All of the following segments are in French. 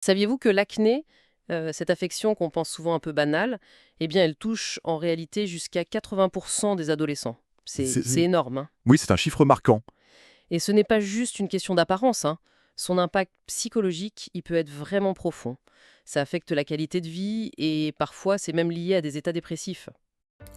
Saviez-vous que l'acné, cette affection qu'on pense souvent un peu banale, eh bien, elle touche en réalité jusqu'à 80% des adolescents. C'est C'est- énorme, hein. Oui, c'est un chiffre marquant. Et ce n'est pas juste une question d'apparence, hein. Son impact psychologique, il peut être vraiment profond. Ça affecte la qualité de vie et parfois c'est même lié à des états dépressifs.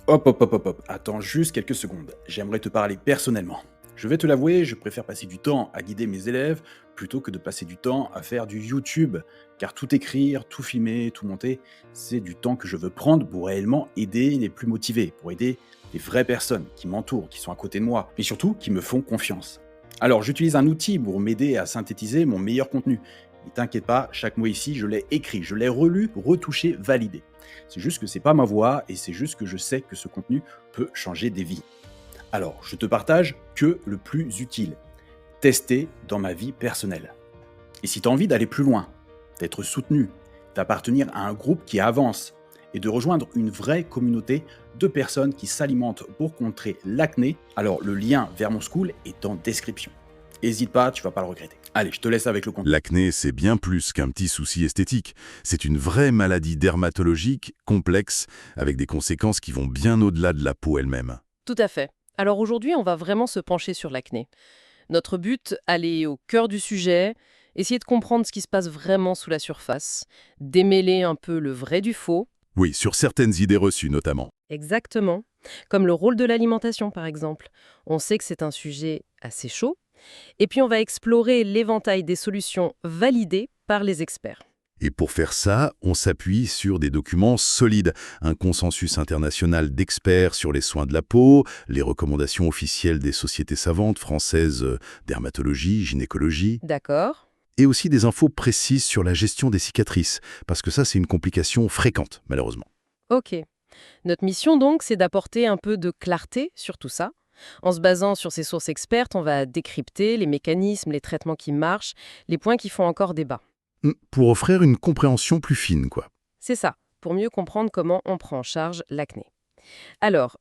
Hop, hop, hop, hop, hop. Attends juste quelques secondes. J'aimerais te parler personnellement. Je vais te l'avouer, je préfère passer du temps à guider mes élèves plutôt que de passer du temps à faire du YouTube. Car tout écrire, tout filmer, tout monter, c'est du temps que je veux prendre pour réellement aider les plus motivés, pour aider les vraies personnes qui m'entourent, qui sont à côté de moi, et surtout qui me font confiance. Alors j'utilise un outil pour m'aider à synthétiser mon meilleur contenu. Ne t'inquiète pas, chaque mot ici, je l'ai écrit, je l'ai relu, retouché, validé. C'est juste que c'est pas ma voix et c'est juste que je sais que ce contenu peut changer des vies. Alors, je te partage que le plus utile. Tester dans ma vie personnelle. Et si tu as envie d'aller plus loin, d'être soutenu, d'appartenir à un groupe qui avance et de rejoindre une vraie communauté de personnes qui s'alimentent pour contrer l'acné, alors le lien vers mon school est en description. Hésite pas, tu vas pas le regretter. Allez, je te laisse avec le contenu. L'acné, c'est bien plus qu'un petit souci esthétique. C'est une vraie maladie dermatologique, complexe, avec des conséquences qui vont bien au-delà de la peau elle-même. Tout à fait. Alors aujourd'hui, on va vraiment se pencher sur l'acné. Notre but, aller au cœur du sujet, essayer de comprendre ce qui se passe vraiment sous la surface, démêler un peu le vrai du faux. Oui, sur certaines idées reçues notamment. Exactement. Comme le rôle de l'alimentation, par exemple. On sait que c'est un sujet assez chaud. Et puis on va explorer l'éventail des solutions validées par les experts. Et pour faire ça, on s'appuie sur des documents solides, un consensus international d'experts sur les soins de la peau, les recommandations officielles des sociétés savantes françaises dermatologie, gynécologie, D'accord? et aussi des infos précises sur la gestion des cicatrices, parce que ça, c'est une complication fréquente, malheureusement. Ok. Notre mission donc, c'est d'apporter un peu de clarté sur tout ça. En se basant sur ces sources expertes, on va décrypter les mécanismes, les traitements qui marchent, les points qui font encore débat. Pour offrir une compréhension plus fine, quoi. C'est ça, pour mieux comprendre comment on prend en charge l'acné. Alors,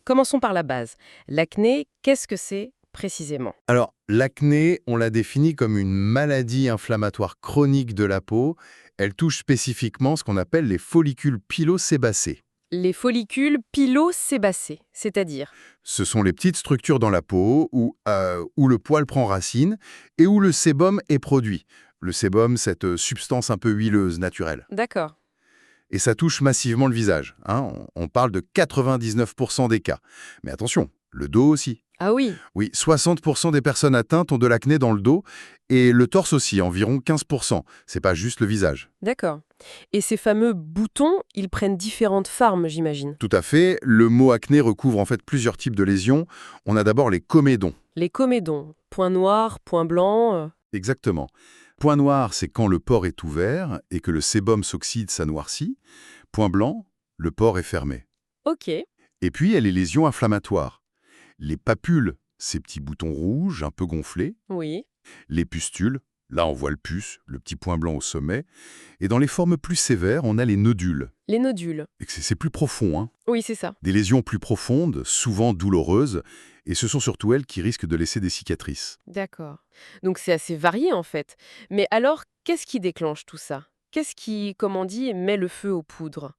commençons par la base. L'acné, qu'est-ce que c'est précisément? Alors, l'acné, on la définit comme une maladie inflammatoire chronique de la peau. Elle touche spécifiquement ce qu'on appelle les follicules pilosébacés. Les follicules pilosébacés, c'est-à-dire? Ce sont les petites structures dans la peau où le poil prend racine et où le sébum est produit. Le sébum, cette substance un peu huileuse, naturelle. D'accord. Et ça touche massivement le visage, hein. On parle de 99% des cas. Mais attention, le dos aussi. Ah oui, Oui, 60% des personnes atteintes ont de l'acné dans le dos et le torse aussi, environ 15%. C'est pas juste le visage. d'accord. Et ces fameux boutons, ils prennent différentes formes, j'imagine. Tout à fait, le mot acné recouvre en fait plusieurs types de lésions. On a d'abord les comédons. Les comédons, point noir, point blanc. Exactement. Point noir, c'est quand le pore est ouvert et que le sébum s'oxyde, ça noircit. Point blanc, le pore est fermé. Ok, Et puis, il y a les lésions inflammatoires. Les papules, ces petits boutons rouges un peu gonflés. oui. Les pustules, là on voit le pus, le petit point blanc au sommet. Et dans les formes plus sévères, on a les nodules. Les nodules. Et c'est plus profond, hein. Oui, c'est ça. Des lésions plus profondes, souvent douloureuses, et ce sont surtout elles qui risquent de laisser des cicatrices. D'accord. Donc c'est assez varié en fait. Mais alors, qu'est-ce qui déclenche tout ça? Qu'est-ce qui, comme on dit, met le feu aux poudres?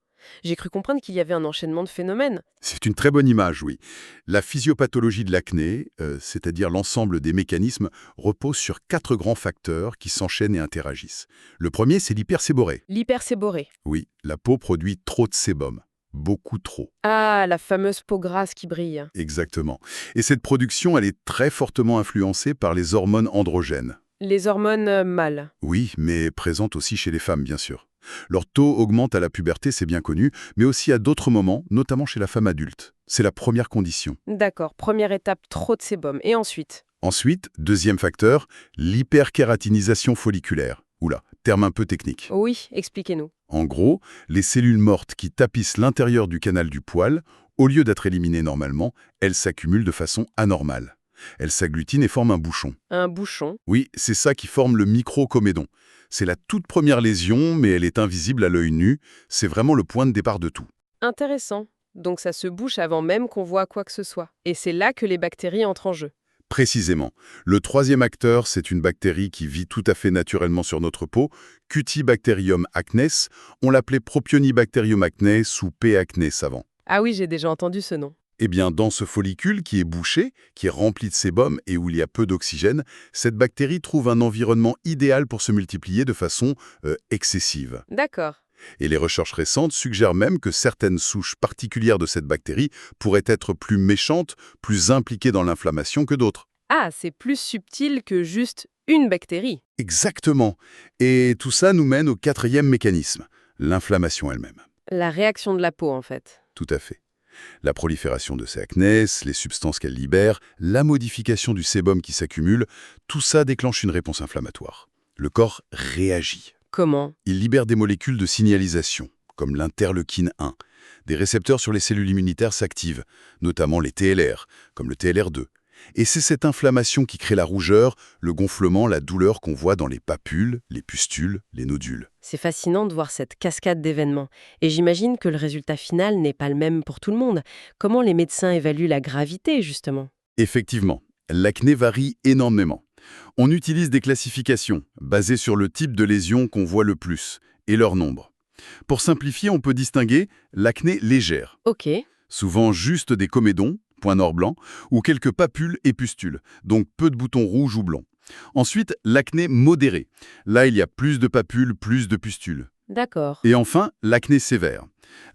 J'ai cru comprendre qu'il y avait un enchaînement de phénomènes. C'est une très bonne image, oui. La physiopathologie de l'acné, c'est-à-dire l'ensemble des mécanismes, repose sur 4 grands facteurs qui s'enchaînent et interagissent. Le premier, c'est l'hyperséborrhée. L'hyperséborrhée. Oui, la peau produit trop de sébum. Beaucoup trop. Ah, la fameuse peau grasse qui brille. Exactement. Et cette production, elle est très fortement influencée par les hormones androgènes. Les hormones mâles. Oui, mais présentes aussi chez les femmes, bien sûr. Leur taux augmente à la puberté, c'est bien connu, mais aussi à d'autres moments, notamment chez la femme adulte. C'est la première condition. D'accord, première étape, trop de sébum. Et ensuite? Ensuite, deuxième facteur, l'hyperkératinisation folliculaire. Oula, terme un peu technique. Oui, expliquez-nous. En gros, les cellules mortes qui tapissent l'intérieur du canal du poil, au lieu d'être éliminées normalement, elles s'accumulent de façon anormale. Elles s'agglutinent et forment un bouchon. Un bouchon. Oui, c'est ça qui forme le microcomédon. C'est la toute première lésion, mais elle est invisible à l'œil nu. C'est vraiment le point de départ de tout. Intéressant. Donc ça se bouche avant même qu'on voit quoi que ce soit. Et c'est là que les bactéries entrent en jeu. Précisément. Le troisième acteur, c'est une bactérie qui vit tout à fait naturellement sur notre peau, Cutibacterium acnes. On l'appelait Propionibacterium acnes ou P. acnes avant. Ah oui, j'ai déjà entendu ce nom. Eh bien, dans ce follicule qui est bouché, qui est rempli de sébum et où il y a peu d'oxygène, cette bactérie trouve un environnement idéal pour se multiplier de façon excessive. D'accord. Et les recherches récentes suggèrent même que certaines souches particulières de cette bactérie pourraient être plus méchantes, plus impliquées dans l'inflammation que d'autres. Ah, c'est plus subtil que juste une bactérie. Exactement. Et tout ça nous mène au quatrième mécanisme, l'inflammation elle-même. La réaction de la peau, en fait. Tout à fait. La prolifération de ces acnès, les substances qu'elles libèrent, la modification du sébum qui s'accumule, tout ça déclenche une réponse inflammatoire. Le corps réagit. Comment? Il libère des molécules de signalisation, comme l'interleukine 1. Des récepteurs sur les cellules immunitaires s'activent, notamment les TLR, comme le TLR2. Et c'est cette inflammation qui crée la rougeur, le gonflement, la douleur qu'on voit dans les papules, les pustules, les nodules. C'est fascinant de voir cette cascade d'événements. Et j'imagine que le résultat final n'est pas le même pour tout le monde. Comment les médecins évaluent la gravité, justement? Effectivement, l'acné varie énormément. On utilise des classifications basées sur le type de lésion qu'on voit le plus et leur nombre. Pour simplifier, on peut distinguer l'acné légère, Ok. souvent juste des comédons, points noirs blancs, ou quelques papules et pustules, donc peu de boutons rouges ou blancs. Ensuite, l'acné modéré. Là, il y a plus de papules, plus de pustules. D'accord. Et enfin, l'acné sévère.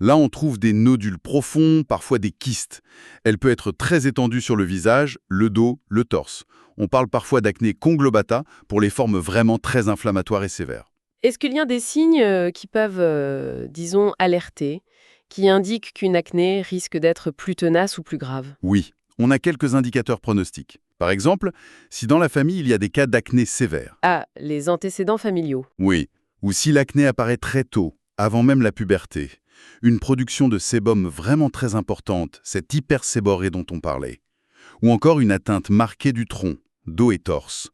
Là, on trouve des nodules profonds, parfois des kystes. Elle peut être très étendue sur le visage, le dos, le torse. On parle parfois d'acné conglobata pour les formes vraiment très inflammatoires et sévères. Est-ce qu'il y a des signes qui peuvent, disons, alerter, qui indiquent qu'une acné risque d'être plus tenace ou plus grave? Oui, on a quelques indicateurs pronostiques. Par exemple, si dans la famille il y a des cas d'acné sévère. Ah, les antécédents familiaux. Oui, ou si l'acné apparaît très tôt, avant même la puberté. Une production de sébum vraiment très importante, cette hyperséborrhée dont on parlait. Ou encore une atteinte marquée du tronc, dos et torse.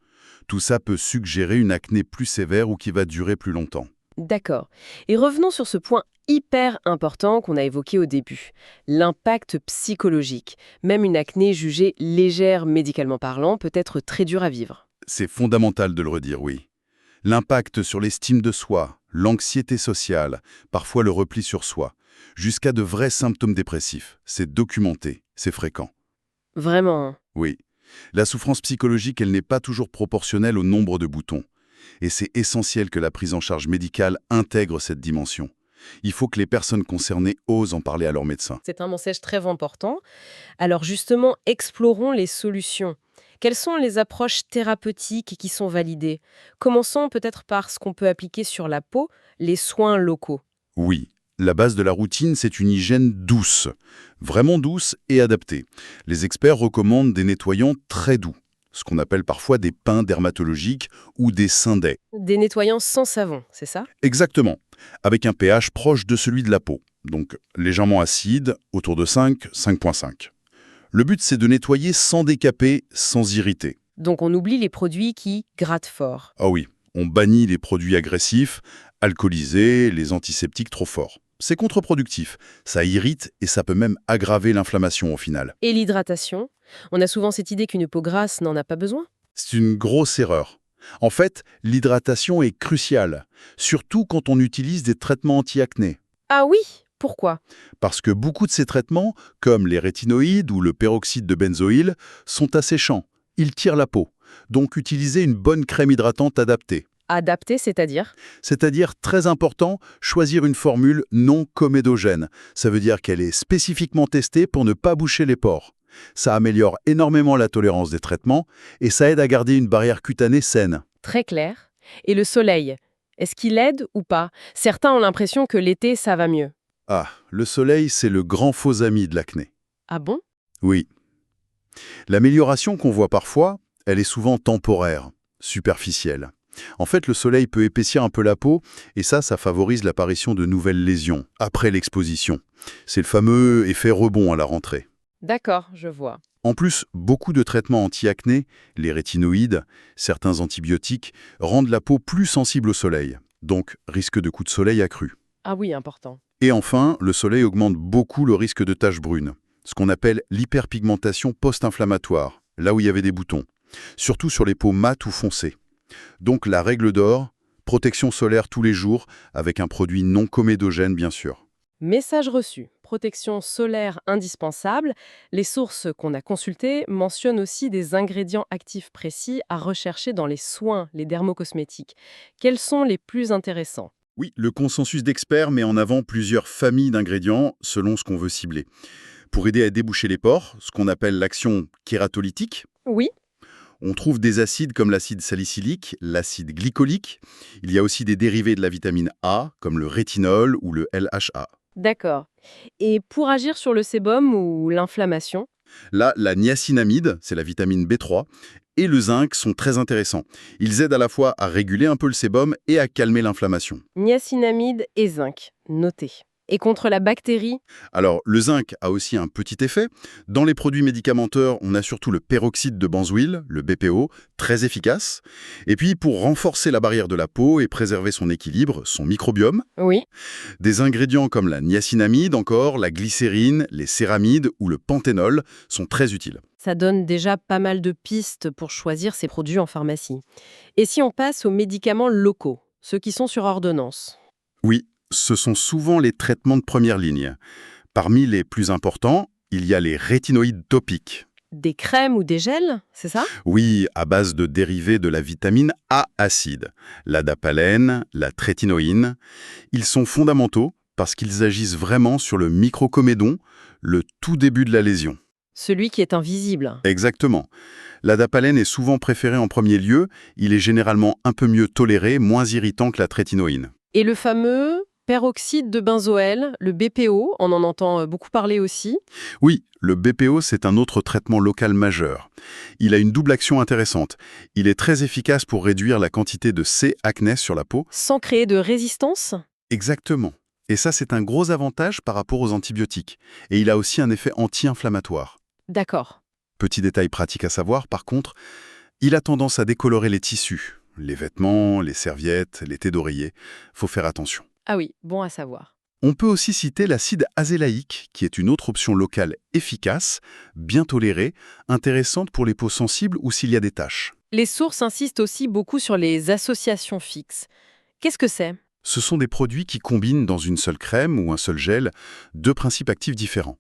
Tout ça peut suggérer une acné plus sévère ou qui va durer plus longtemps. D'accord. Et revenons sur ce point hyper important qu'on a évoqué au début, l'impact psychologique. Même une acné jugée légère médicalement parlant peut être très dure à vivre. C'est fondamental de le redire, oui. L'impact sur l'estime de soi, l'anxiété sociale, parfois le repli sur soi, jusqu'à de vrais symptômes dépressifs. C'est documenté, c'est fréquent. Vraiment. Oui. La souffrance psychologique, elle n'est pas toujours proportionnelle au nombre de boutons. Et c'est essentiel que la prise en charge médicale intègre cette dimension. Il faut que les personnes concernées osent en parler à leur médecin. C'est un message très important. Alors justement, explorons les solutions. Quelles sont les approches thérapeutiques qui sont validées? Commençons peut-être par ce qu'on peut appliquer sur la peau, les soins locaux. Oui, la base de la routine, c'est une hygiène douce. Vraiment douce et adaptée. Les experts recommandent des nettoyants très doux, ce qu'on appelle parfois des pains dermatologiques ou des Syndey. Des nettoyants sans savon, c'est ça? Exactement, avec un pH proche de celui de la peau, donc légèrement acide, autour de 5, 5,5. Le but, c'est de nettoyer sans décaper, sans irriter. Donc on oublie les produits qui grattent fort. Ah oui, on bannit les produits agressifs, alcoolisés, les antiseptiques trop forts. C'est contre-productif, ça irrite et ça peut même aggraver l'inflammation au final. Et l'hydratation? On a souvent cette idée qu'une peau grasse n'en a pas besoin. C'est une grosse erreur. En fait, l'hydratation est cruciale, surtout quand on utilise des traitements anti-acné. Ah oui? Pourquoi? Parce que beaucoup de ces traitements, comme les rétinoïdes ou le peroxyde de benzoïle, sont asséchants. Ils tirent la peau. Donc utilisez une bonne crème hydratante adaptée. Adapté, c'est-à-dire? C'est-à-dire, très important, choisir une formule non comédogène. Ça veut dire qu'elle est spécifiquement testée pour ne pas boucher les pores. Ça améliore énormément la tolérance des traitements et ça aide à garder une barrière cutanée saine. Très clair. Et le soleil, est-ce qu'il aide ou pas? Certains ont l'impression que l'été, ça va mieux. Ah, le soleil, c'est le grand faux ami de l'acné. Ah bon? Oui. L'amélioration qu'on voit parfois, elle est souvent temporaire, superficielle. En fait, le soleil peut épaissir un peu la peau et ça favorise l'apparition de nouvelles lésions après l'exposition. C'est le fameux effet rebond à la rentrée. D'accord, je vois. En plus, beaucoup de traitements anti-acné, les rétinoïdes, certains antibiotiques, rendent la peau plus sensible au soleil, donc risque de coups de soleil accru. Ah oui, important. Et enfin, le soleil augmente beaucoup le risque de taches brunes, ce qu'on appelle l'hyperpigmentation post-inflammatoire, là où il y avait des boutons, surtout sur les peaux mates ou foncées. Donc la règle d'or, protection solaire tous les jours, avec un produit non comédogène bien sûr. Message reçu. Protection solaire indispensable. Les sources qu'on a consultées mentionnent aussi des ingrédients actifs précis à rechercher dans les soins, les dermocosmétiques. Quels sont les plus intéressants? Oui, le consensus d'experts met en avant plusieurs familles d'ingrédients selon ce qu'on veut cibler. Pour aider à déboucher les pores, ce qu'on appelle l'action kératolytique, Oui, on trouve des acides comme l'acide salicylique, l'acide glycolique. Il y a aussi des dérivés de la vitamine A, comme le rétinol ou le LHA. d'accord. Et pour agir sur le sébum ou l'inflammation? Là, la niacinamide, c'est la vitamine B3, et le zinc sont très intéressants. Ils aident à la fois à réguler un peu le sébum et à calmer l'inflammation. Niacinamide et zinc, noté. Et contre la bactérie? Alors, le zinc a aussi un petit effet. Dans les produits médicamenteux, on a surtout le peroxyde de benzoïle, le BPO, très efficace. Et puis, pour renforcer la barrière de la peau et préserver son équilibre, son microbiome, Oui. des ingrédients comme la niacinamide encore, la glycérine, les céramides ou le panthénol sont très utiles. Ça donne déjà pas mal de pistes pour choisir ces produits en pharmacie. Et si on passe aux médicaments locaux, ceux qui sont sur ordonnance? Oui, ce sont souvent les traitements de première ligne. Parmi les plus importants, il y a les rétinoïdes topiques. Des crèmes ou des gels, c'est ça? Oui, à base de dérivés de la vitamine A acide, l'adapalène, la trétinoïne. Ils sont fondamentaux parce qu'ils agissent vraiment sur le microcomédon, le tout début de la lésion. Celui qui est invisible. Exactement. L'adapalène est souvent préféré en premier lieu, il est généralement un peu mieux toléré, moins irritant que la trétinoïne. Et le fameux peroxyde de benzoèle, le BPO, on en entend beaucoup parler aussi. Oui, le BPO, c'est un autre traitement local majeur. Il a une double action intéressante. Il est très efficace pour réduire la quantité de C. acnes sur la peau. Sans créer de résistance? Exactement. Et ça, c'est un gros avantage par rapport aux antibiotiques. Et il a aussi un effet anti-inflammatoire. D'accord. Petit détail pratique à savoir, par contre, il a tendance à décolorer les tissus. Les vêtements, les serviettes, les thés d'oreiller. Faut faire attention. Ah oui, bon à savoir. On peut aussi citer l'acide azélaïque, qui est une autre option locale efficace, bien tolérée, intéressante pour les peaux sensibles ou s'il y a des taches. Les sources insistent aussi beaucoup sur les associations fixes. Qu'est-ce que c'est? Ce sont des produits qui combinent dans une seule crème ou un seul gel deux principes actifs différents.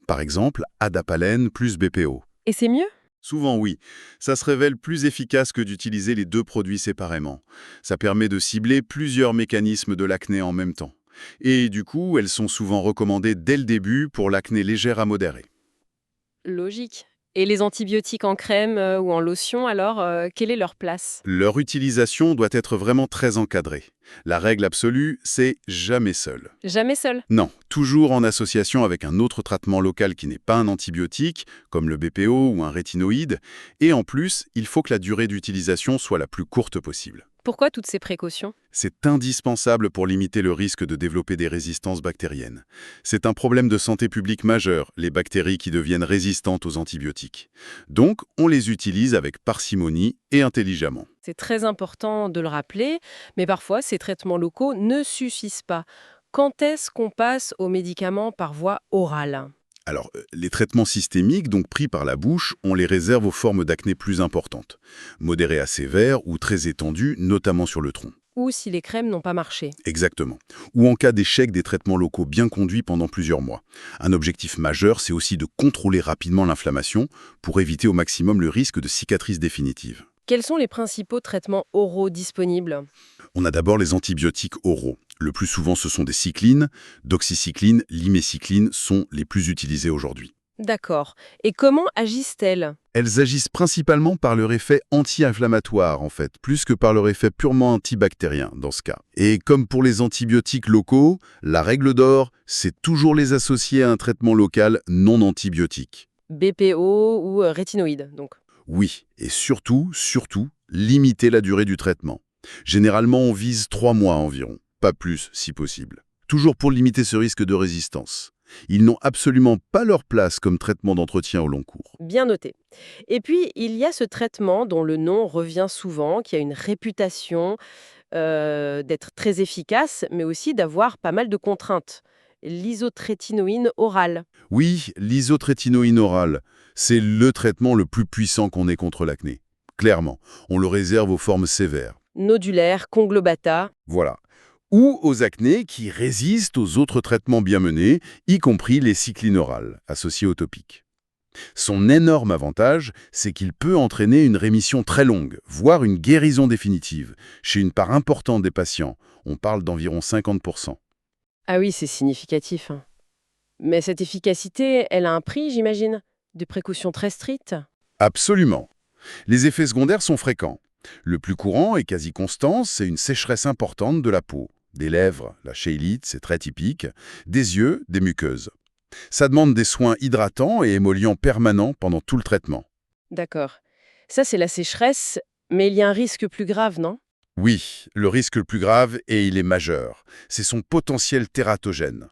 Par exemple, adapalène plus BPO. Et c'est mieux? Souvent oui, ça se révèle plus efficace que d'utiliser les deux produits séparément. Ça permet de cibler plusieurs mécanismes de l'acné en même temps. Et du coup, elles sont souvent recommandées dès le début pour l'acné légère à modérée. Logique. Et les antibiotiques en crème ou en lotion, alors, quelle est leur place? Leur utilisation doit être vraiment très encadrée. La règle absolue, c'est jamais seul. Jamais seul. Non, toujours en association avec un autre traitement local qui n'est pas un antibiotique, comme le BPO ou un rétinoïde, et en plus, il faut que la durée d'utilisation soit la plus courte possible. Pourquoi toutes ces précautions? C'est indispensable pour limiter le risque de développer des résistances bactériennes. C'est un problème de santé publique majeur, les bactéries qui deviennent résistantes aux antibiotiques. Donc, on les utilise avec parcimonie et intelligemment. C'est très important de le rappeler, mais parfois ces traitements locaux ne suffisent pas. Quand est-ce qu'on passe aux médicaments par voie orale? Alors, les traitements systémiques, donc pris par la bouche, on les réserve aux formes d'acné plus importantes, modérées à sévères ou très étendues, notamment sur le tronc. Ou si les crèmes n'ont pas marché. Exactement. Ou en cas d'échec des traitements locaux bien conduits pendant plusieurs mois. Un objectif majeur, c'est aussi de contrôler rapidement l'inflammation pour éviter au maximum le risque de cicatrice définitive. Quels sont les principaux traitements oraux disponibles? On a d'abord les antibiotiques oraux. Le plus souvent, ce sont des cyclines. Doxycycline, limécycline sont les plus utilisés aujourd'hui. D'accord. Et comment agissent-elles? Elles agissent principalement par leur effet anti-inflammatoire, en fait, plus que par leur effet purement antibactérien, dans ce cas. Et comme pour les antibiotiques locaux, la règle d'or, c'est toujours les associer à un traitement local non antibiotique. BPO ou rétinoïdes, donc. Oui, et surtout, limiter la durée du traitement. Généralement, on vise 3 mois environ, pas plus si possible. Toujours pour limiter ce risque de résistance. Ils n'ont absolument pas leur place comme traitement d'entretien au long cours. Bien noté. Et puis, il y a ce traitement dont le nom revient souvent, qui a une réputation d'être très efficace, mais aussi d'avoir pas mal de contraintes. L'isotrétinoïne orale. Oui, l'isotrétinoïne orale. C'est le traitement le plus puissant qu'on ait contre l'acné. Clairement, on le réserve aux formes sévères. Nodulaire, conglobata. Voilà. Ou aux acnés qui résistent aux autres traitements bien menés, y compris les cyclines orales, associées aux topiques. Son énorme avantage, c'est qu'il peut entraîner une rémission très longue, voire une guérison définitive. Chez une part importante des patients, on parle d'environ 50%. Ah oui, c'est significatif, hein. Mais cette efficacité, elle a un prix, j'imagine? Des précautions très strictes? Absolument. Les effets secondaires sont fréquents. Le plus courant et quasi constant, c'est une sécheresse importante de la peau. Des lèvres, la chéilite, c'est très typique. Des yeux, des muqueuses. Ça demande des soins hydratants et émollients permanents pendant tout le traitement. D'accord. Ça, c'est la sécheresse, mais il y a un risque plus grave, non? Oui, le risque le plus grave, et il est majeur, c'est son potentiel tératogène.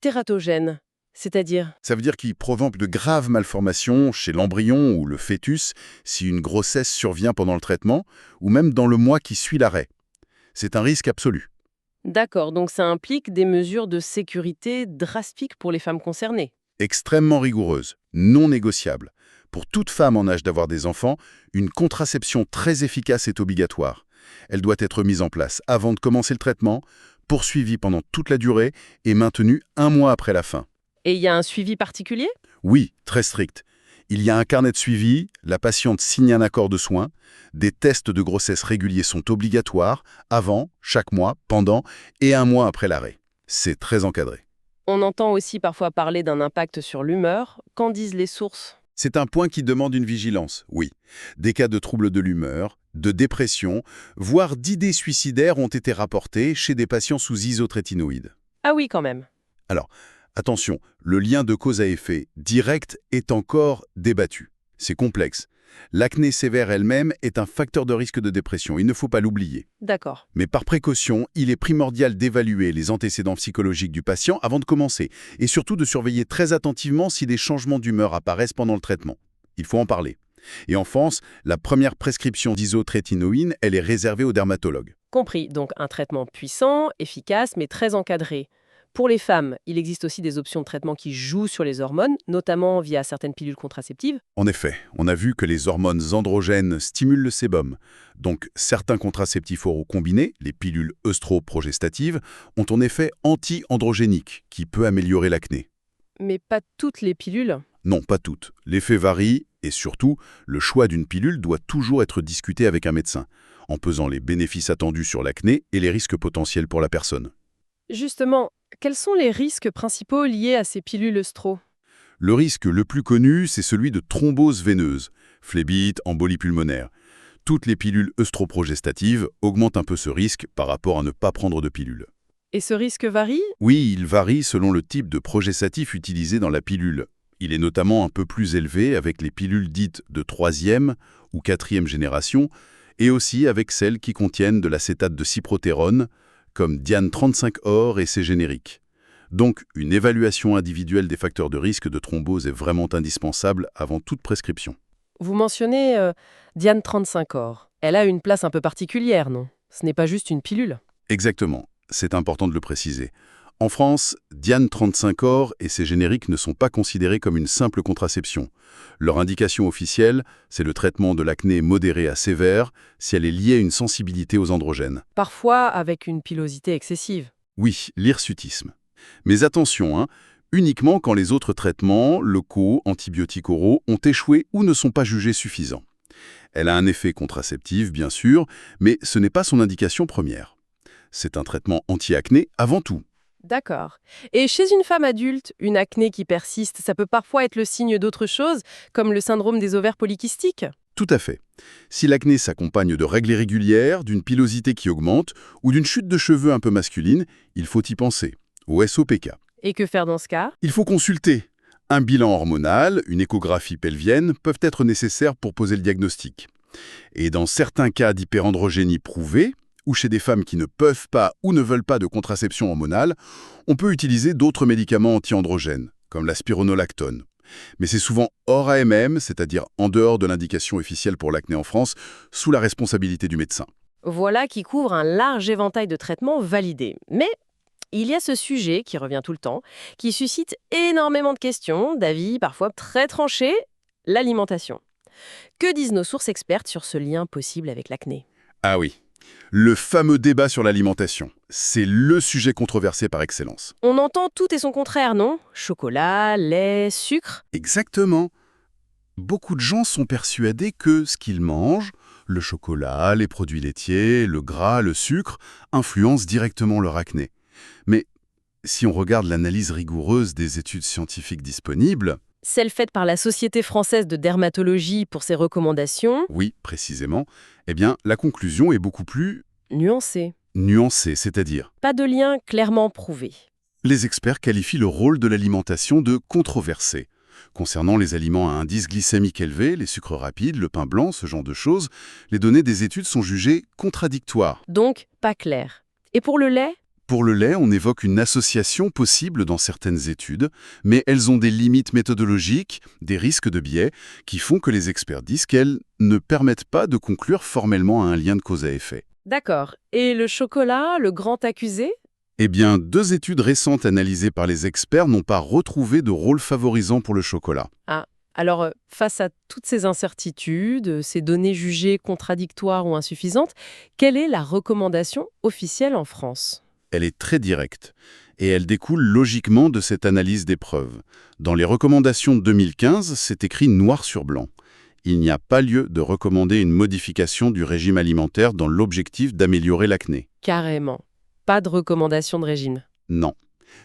Tératogène, c'est-à-dire? Ça veut dire qu'il provoque de graves malformations chez l'embryon ou le fœtus si une grossesse survient pendant le traitement, ou même dans le mois qui suit l'arrêt. C'est un risque absolu. D'accord, donc ça implique des mesures de sécurité drastiques pour les femmes concernées. Extrêmement rigoureuse, non négociable. Pour toute femme en âge d'avoir des enfants, une contraception très efficace est obligatoire. Elle doit être mise en place avant de commencer le traitement, poursuivie pendant toute la durée et maintenue 1 mois après la fin. Et il y a un suivi particulier? Oui, très strict. Il y a un carnet de suivi, la patiente signe un accord de soins, des tests de grossesse réguliers sont obligatoires, avant, chaque mois, pendant et 1 mois après l'arrêt. C'est très encadré. On entend aussi parfois parler d'un impact sur l'humeur. Qu'en disent les sources? C'est un point qui demande une vigilance, oui. Des cas de troubles de l'humeur, de dépression, voire d'idées suicidaires ont été rapportés chez des patients sous isotrétinoïdes. Ah oui, quand même. Alors, attention, le lien de cause à effet direct est encore débattu. C'est complexe. L'acné sévère elle-même est un facteur de risque de dépression, il ne faut pas l'oublier. D'accord. Mais par précaution, il est primordial d'évaluer les antécédents psychologiques du patient avant de commencer, et surtout de surveiller très attentivement si des changements d'humeur apparaissent pendant le traitement. Il faut en parler. Et en France, la première prescription d'isotrétinoïne, elle est réservée aux dermatologues. Compris. Donc un traitement puissant, efficace, mais très encadré. Pour les femmes, il existe aussi des options de traitement qui jouent sur les hormones, notamment via certaines pilules contraceptives. En effet, on a vu que les hormones androgènes stimulent le sébum. Donc, certains contraceptifs oraux combinés, les pilules œstroprogestatives, ont un effet anti-androgénique qui peut améliorer l'acné. Mais pas toutes les pilules. Non, pas toutes. L'effet varie et surtout, le choix d'une pilule doit toujours être discuté avec un médecin, en pesant les bénéfices attendus sur l'acné et les risques potentiels pour la personne. Justement, quels sont les risques principaux liés à ces pilules œstro? Le risque le plus connu, c'est celui de thrombose veineuse, phlébite, embolie pulmonaire. Toutes les pilules œstroprogestatives augmentent un peu ce risque par rapport à ne pas prendre de pilule. Et ce risque varie? Oui, il varie selon le type de progestatif utilisé dans la pilule. Il est notamment un peu plus élevé avec les pilules dites de 3e ou 4e génération, et aussi avec celles qui contiennent de l'acétate de cyprotérone, comme Diane 35-Or et ses génériques. Donc, une évaluation individuelle des facteurs de risque de thrombose est vraiment indispensable avant toute prescription. Vous mentionnez Diane 35-Or. Elle a une place un peu particulière, non? Ce n'est pas juste une pilule. Exactement, c'est important de le préciser. En France, Diane 35-Or et ses génériques ne sont pas considérés comme une simple contraception. Leur indication officielle, c'est le traitement de l'acné modéré à sévère si elle est liée à une sensibilité aux androgènes. Parfois avec une pilosité excessive. Oui, l'hirsutisme. Mais attention, uniquement quand les autres traitements, locaux, antibiotiques oraux, ont échoué ou ne sont pas jugés suffisants. Elle a un effet contraceptif, bien sûr, mais ce n'est pas son indication première. C'est un traitement anti-acné avant tout. D'accord. Et chez une femme adulte, une acné qui persiste, ça peut parfois être le signe d'autre chose, comme le syndrome des ovaires polykystiques? Tout à fait. Si l'acné s'accompagne de règles irrégulières, d'une pilosité qui augmente ou d'une chute de cheveux un peu masculine, il faut y penser. Au SOPK. Et que faire dans ce cas? Il faut consulter. Un bilan hormonal, une échographie pelvienne peuvent être nécessaires pour poser le diagnostic. Et dans certains cas d'hyperandrogénie prouvée, ou chez des femmes qui ne peuvent pas ou ne veulent pas de contraception hormonale, on peut utiliser d'autres médicaments anti-androgènes, comme la spironolactone. Mais c'est souvent hors AMM, c'est-à-dire en dehors de l'indication officielle pour l'acné en France, sous la responsabilité du médecin. Voilà qui couvre un large éventail de traitements validés. Mais il y a ce sujet qui revient tout le temps, qui suscite énormément de questions, d'avis parfois très tranchés, l'alimentation. Que disent nos sources expertes sur ce lien possible avec l'acné? Ah oui, le fameux débat sur l'alimentation. C'est le sujet controversé par excellence. On entend tout et son contraire, non? Chocolat, lait, sucre. Exactement. Beaucoup de gens sont persuadés que ce qu'ils mangent, le chocolat, les produits laitiers, le gras, le sucre, influencent directement leur acné. Mais si on regarde l'analyse rigoureuse des études scientifiques disponibles, Celle faite par la Société française de dermatologie pour ses recommandations, oui, précisément, eh bien, la conclusion est beaucoup plus nuancée. nuancée, c'est-à-dire Pas de lien clairement prouvé. les experts qualifient le rôle de l'alimentation de controversé. Concernant les aliments à indice glycémique élevé, les sucres rapides, le pain blanc, ce genre de choses, les données des études sont jugées contradictoires. Donc, pas clair. Et pour le lait? Pour le lait, on évoque une association possible dans certaines études, mais elles ont des limites méthodologiques, des risques de biais, qui font que les experts disent qu'elles ne permettent pas de conclure formellement à un lien de cause à effet. D'accord. Et le chocolat, le grand accusé? Eh bien, 2 études récentes analysées par les experts n'ont pas retrouvé de rôle favorisant pour le chocolat. Alors, face à toutes ces incertitudes, ces données jugées contradictoires ou insuffisantes, quelle est la recommandation officielle en France? Elle est très directe, et elle découle logiquement de cette analyse des preuves. Dans les recommandations de 2015, c'est écrit noir sur blanc. Il n'y a pas lieu de recommander une modification du régime alimentaire dans l'objectif d'améliorer l'acné. Carrément. Pas de recommandation de régime. Non.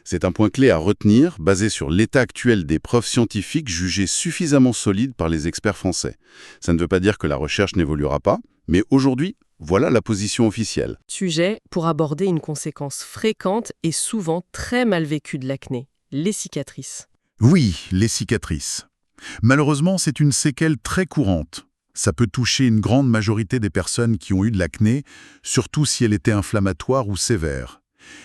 C'est un point clé à retenir, basé sur l'état actuel des preuves scientifiques jugées suffisamment solides par les experts français. Ça ne veut pas dire que la recherche n'évoluera pas, mais aujourd'hui, voilà la position officielle. Sujet pour aborder une conséquence fréquente et souvent très mal vécue de l'acné, les cicatrices. Oui, les cicatrices. Malheureusement, c'est une séquelle très courante. Ça peut toucher une grande majorité des personnes qui ont eu de l'acné, surtout si elle était inflammatoire ou sévère.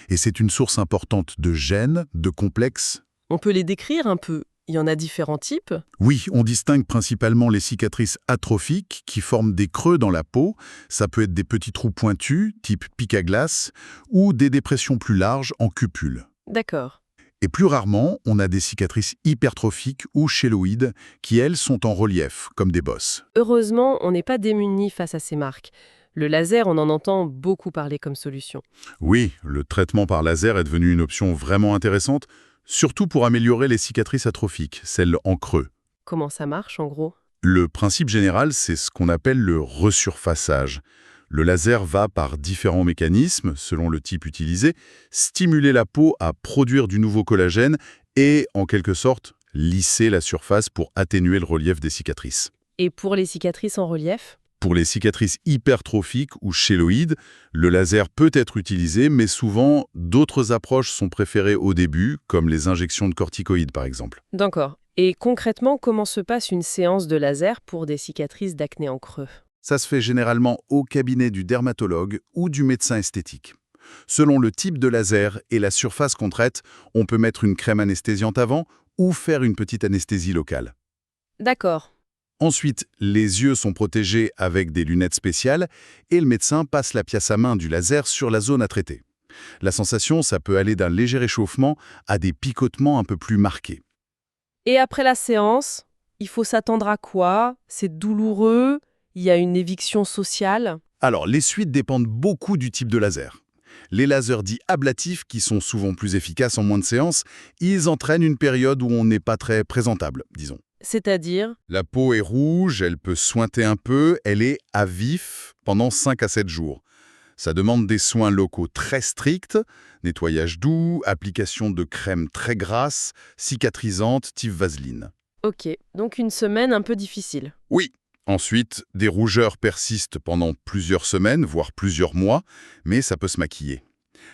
Et c'est une source importante de gènes, de complexes. On peut les décrire un peu. Il y en a différents types. Oui, on distingue principalement les cicatrices atrophiques qui forment des creux dans la peau. Ça peut être des petits trous pointus, type pic à glace, ou des dépressions plus larges en cupule. D'accord. Et plus rarement, on a des cicatrices hypertrophiques ou chéloïdes qui, elles, sont en relief, comme des bosses. Heureusement, on n'est pas démunis face à ces marques. Le laser, on en entend beaucoup parler comme solution. Oui, le traitement par laser est devenu une option vraiment intéressante, surtout pour améliorer les cicatrices atrophiques, celles en creux. Comment ça marche, en gros? Le principe général, c'est ce qu'on appelle le resurfaçage. Le laser va, par différents mécanismes, selon le type utilisé, stimuler la peau à produire du nouveau collagène et, en quelque sorte, lisser la surface pour atténuer le relief des cicatrices. Et pour les cicatrices en relief? Pour les cicatrices hypertrophiques ou chéloïdes, le laser peut être utilisé, mais souvent, d'autres approches sont préférées au début, comme les injections de corticoïdes par exemple. D'accord. Et concrètement, comment se passe une séance de laser pour des cicatrices d'acné en creux? Ça se fait généralement au cabinet du dermatologue ou du médecin esthétique. Selon le type de laser et la surface qu'on traite, on peut mettre une crème anesthésiante avant ou faire une petite anesthésie locale. D'accord. Ensuite, les yeux sont protégés avec des lunettes spéciales et le médecin passe la pièce à main du laser sur la zone à traiter. La sensation, ça peut aller d'un léger réchauffement à des picotements un peu plus marqués. Et après la séance, il faut s'attendre à quoi? C'est douloureux? Il y a une éviction sociale? Alors, les suites dépendent beaucoup du type de laser. Les lasers dits ablatifs, qui sont souvent plus efficaces en moins de séances, ils entraînent une période où on n'est pas très présentable, disons. C'est-à-dire? La peau est rouge, elle peut suinter un peu, elle est à vif pendant 5 à 7 jours. Ça demande des soins locaux très stricts, nettoyage doux, application de crème très grasse, cicatrisante type vaseline. Ok, donc une semaine un peu difficile. Oui. Ensuite, des rougeurs persistent pendant plusieurs semaines, voire plusieurs mois, mais ça peut se maquiller.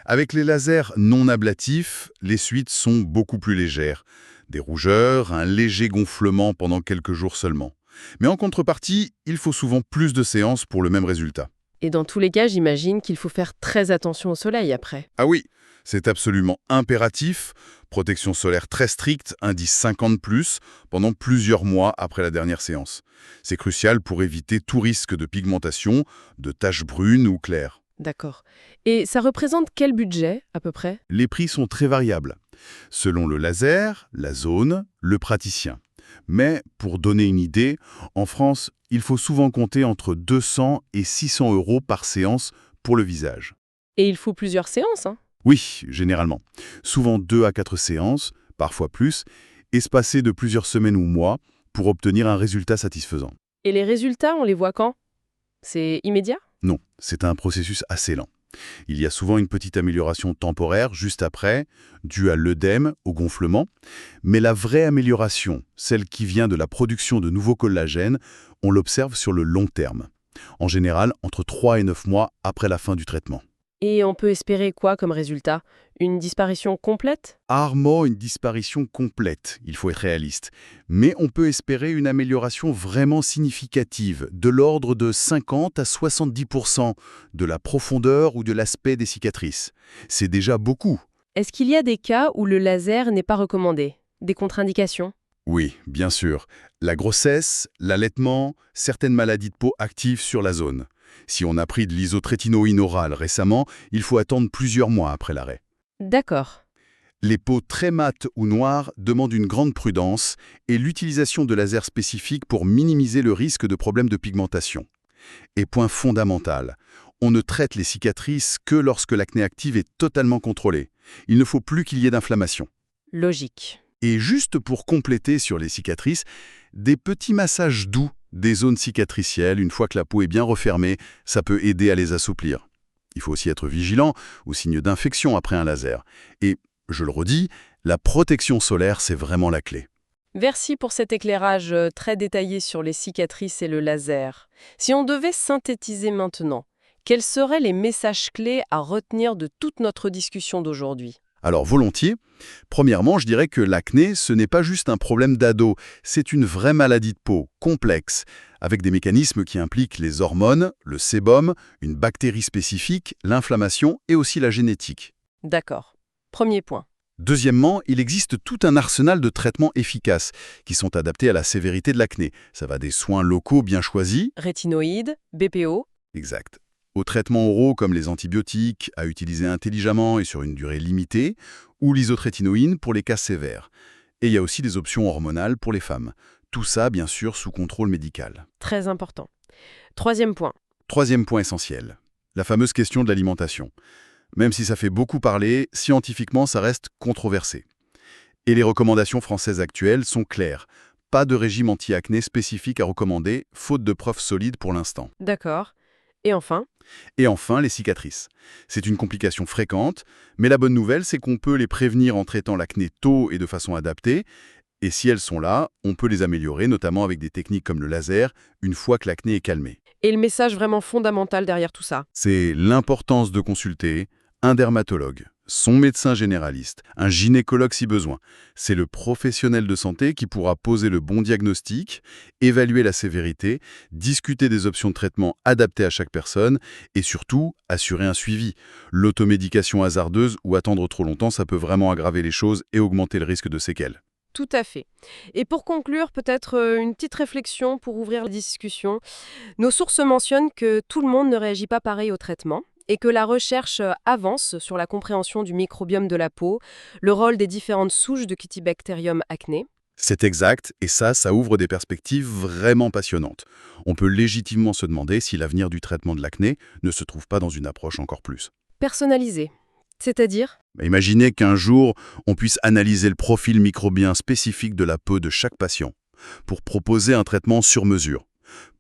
Avec les lasers non ablatifs, les suites sont beaucoup plus légères. Des rougeurs, un léger gonflement pendant quelques jours seulement. Mais en contrepartie, il faut souvent plus de séances pour le même résultat. Et dans tous les cas, j'imagine qu'il faut faire très attention au soleil après. Ah oui, c'est absolument impératif. Protection solaire très stricte, indice 50+, pendant plusieurs mois après la dernière séance. C'est crucial pour éviter tout risque de pigmentation, de taches brunes ou claires. D'accord. Et ça représente quel budget, à peu près? Les prix sont très variables, selon le laser, la zone, le praticien. Mais pour donner une idée, en France, il faut souvent compter entre 200 et 600 € par séance pour le visage. Et il faut plusieurs séances, hein. Oui, généralement. Souvent 2 à 4 séances, parfois plus, espacées de plusieurs semaines ou mois pour obtenir un résultat satisfaisant. Et les résultats, on les voit quand? C'est immédiat? Non, c'est un processus assez lent. Il y a souvent une petite amélioration temporaire juste après, due à l'œdème, au gonflement, mais la vraie amélioration, celle qui vient de la production de nouveaux collagènes, on l'observe sur le long terme. En général, entre 3 et 9 mois après la fin du traitement. Et on peut espérer quoi comme résultat? Une disparition complète? Rarement une disparition complète, il faut être réaliste. Mais on peut espérer une amélioration vraiment significative, de l'ordre de 50 à 70% de la profondeur ou de l'aspect des cicatrices. C'est déjà beaucoup. Est-ce qu'il y a des cas où le laser n'est pas recommandé? Des contre-indications? Oui, bien sûr. La grossesse, l'allaitement, certaines maladies de peau actives sur la zone. Si on a pris de l'isotrétinoïne orale récemment, il faut attendre plusieurs mois après l'arrêt. D'accord. Les peaux très mates ou noires demandent une grande prudence et l'utilisation de lasers spécifiques pour minimiser le risque de problèmes de pigmentation. Et point fondamental, on ne traite les cicatrices que lorsque l'acné active est totalement contrôlée. Il ne faut plus qu'il y ait d'inflammation. Logique. Et juste pour compléter sur les cicatrices, des petits massages doux des zones cicatricielles, une fois que la peau est bien refermée, ça peut aider à les assouplir. Il faut aussi être vigilant aux signes d'infection après un laser. Et, je le redis, la protection solaire, c'est vraiment la clé. Merci pour cet éclairage très détaillé sur les cicatrices et le laser. Si on devait synthétiser maintenant, quels seraient les messages clés à retenir de toute notre discussion d'aujourd'hui? Alors volontiers, premièrement, je dirais que l'acné, ce n'est pas juste un problème d'ado, c'est une vraie maladie de peau, complexe, avec des mécanismes qui impliquent les hormones, le sébum, une bactérie spécifique, l'inflammation et aussi la génétique. D'accord. Premier point. Deuxièmement, il existe tout un arsenal de traitements efficaces qui sont adaptés à la sévérité de l'acné. Ça va des soins locaux bien choisis, Rétinoïdes, BPO. exact, aux traitements oraux comme les antibiotiques, à utiliser intelligemment et sur une durée limitée, ou l'isotrétinoïne pour les cas sévères. Et il y a aussi des options hormonales pour les femmes. Tout ça, bien sûr, sous contrôle médical. Très important. Troisième point. Troisième point essentiel, la fameuse question de l'alimentation. Même si ça fait beaucoup parler, scientifiquement, ça reste controversé. Et les recommandations françaises actuelles sont claires. Pas de régime anti-acné spécifique à recommander, faute de preuves solides pour l'instant. D'accord. Et enfin? Et enfin, les cicatrices. C'est une complication fréquente, mais la bonne nouvelle, c'est qu'on peut les prévenir en traitant l'acné tôt et de façon adaptée. Et si elles sont là, on peut les améliorer, notamment avec des techniques comme le laser, une fois que l'acné est calmé. Et le message vraiment fondamental derrière tout ça? C'est l'importance de consulter un dermatologue, son médecin généraliste, un gynécologue si besoin. C'est le professionnel de santé qui pourra poser le bon diagnostic, évaluer la sévérité, discuter des options de traitement adaptées à chaque personne et surtout assurer un suivi. L'automédication hasardeuse ou attendre trop longtemps, ça peut vraiment aggraver les choses et augmenter le risque de séquelles. Tout à fait. Et pour conclure, peut-être une petite réflexion pour ouvrir la discussion. Nos sources mentionnent que tout le monde ne réagit pas pareil au traitement et que la recherche avance sur la compréhension du microbiome de la peau, le rôle des différentes souches de Cutibacterium acné. C'est exact, et ça ouvre des perspectives vraiment passionnantes. On peut légitimement se demander si l'avenir du traitement de l'acné ne se trouve pas dans une approche encore plus. Personnalisé. C'est-à-dire? Imaginez qu'un jour, on puisse analyser le profil microbien spécifique de la peau de chaque patient pour proposer un traitement sur mesure.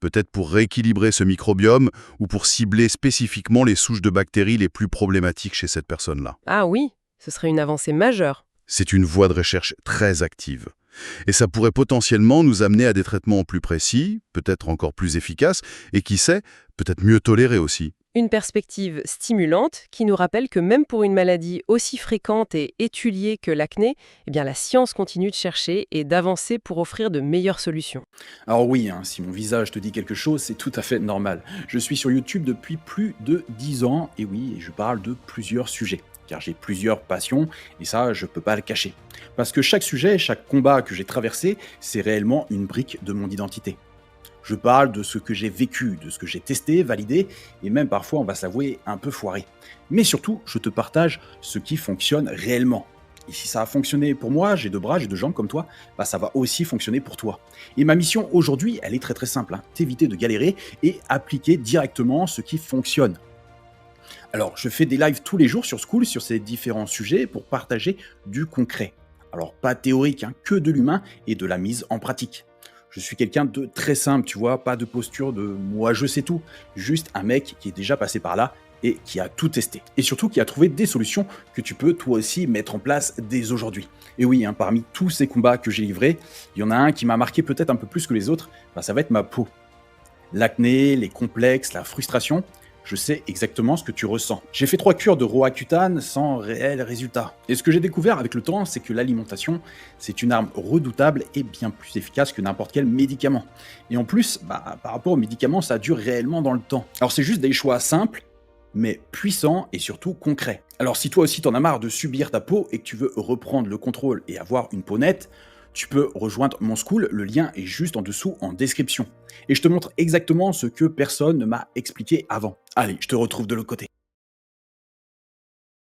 Peut-être pour rééquilibrer ce microbiome ou pour cibler spécifiquement les souches de bactéries les plus problématiques chez cette personne-là. Ah oui, ce serait une avancée majeure. C'est une voie de recherche très active. Et ça pourrait potentiellement nous amener à des traitements plus précis, peut-être encore plus efficaces, et qui sait, peut-être mieux tolérés aussi. Une perspective stimulante qui nous rappelle que même pour une maladie aussi fréquente et étudiée que l'acné, eh bien la science continue de chercher et d'avancer pour offrir de meilleures solutions. Alors oui, si mon visage te dit quelque chose, c'est tout à fait normal. Je suis sur YouTube depuis plus de 10 ans, et oui, je parle de plusieurs sujets. Car j'ai plusieurs passions, et ça, je peux pas le cacher. Parce que chaque sujet, chaque combat que j'ai traversé, c'est réellement une brique de mon identité. Je parle de ce que j'ai vécu, de ce que j'ai testé, validé, et même parfois, on va s'avouer, un peu foiré. Mais surtout, je te partage ce qui fonctionne réellement. Et si ça a fonctionné pour moi, j'ai 2 bras, j'ai 2 jambes comme toi, bah ça va aussi fonctionner pour toi. Et ma mission aujourd'hui, elle est très très simple, hein, t'éviter de galérer et appliquer directement ce qui fonctionne. Alors, je fais des lives tous les jours sur School sur ces différents sujets pour partager du concret. Alors, pas théorique, hein, que de l'humain et de la mise en pratique. Je suis quelqu'un de très simple, tu vois, pas de posture de moi je sais tout, juste un mec qui est déjà passé par là et qui a tout testé. Et surtout qui a trouvé des solutions que tu peux toi aussi mettre en place dès aujourd'hui. Et oui, hein, parmi tous ces combats que j'ai livrés, il y en a un qui m'a marqué peut-être un peu plus que les autres, bah, ça va être ma peau. L'acné, les complexes, la frustration, je sais exactement ce que tu ressens. J'ai fait 3 cures de Roaccutane sans réel résultat. Et ce que j'ai découvert avec le temps, c'est que l'alimentation, c'est une arme redoutable et bien plus efficace que n'importe quel médicament. Et en plus, bah, par rapport aux médicaments, ça dure réellement dans le temps. Alors c'est juste des choix simples, mais puissants et surtout concrets. Alors si toi aussi t'en as marre de subir ta peau et que tu veux reprendre le contrôle et avoir une peau nette, tu peux rejoindre mon school, le lien est juste en dessous en description. Et je te montre exactement ce que personne ne m'a expliqué avant. Allez, je te retrouve de l'autre côté.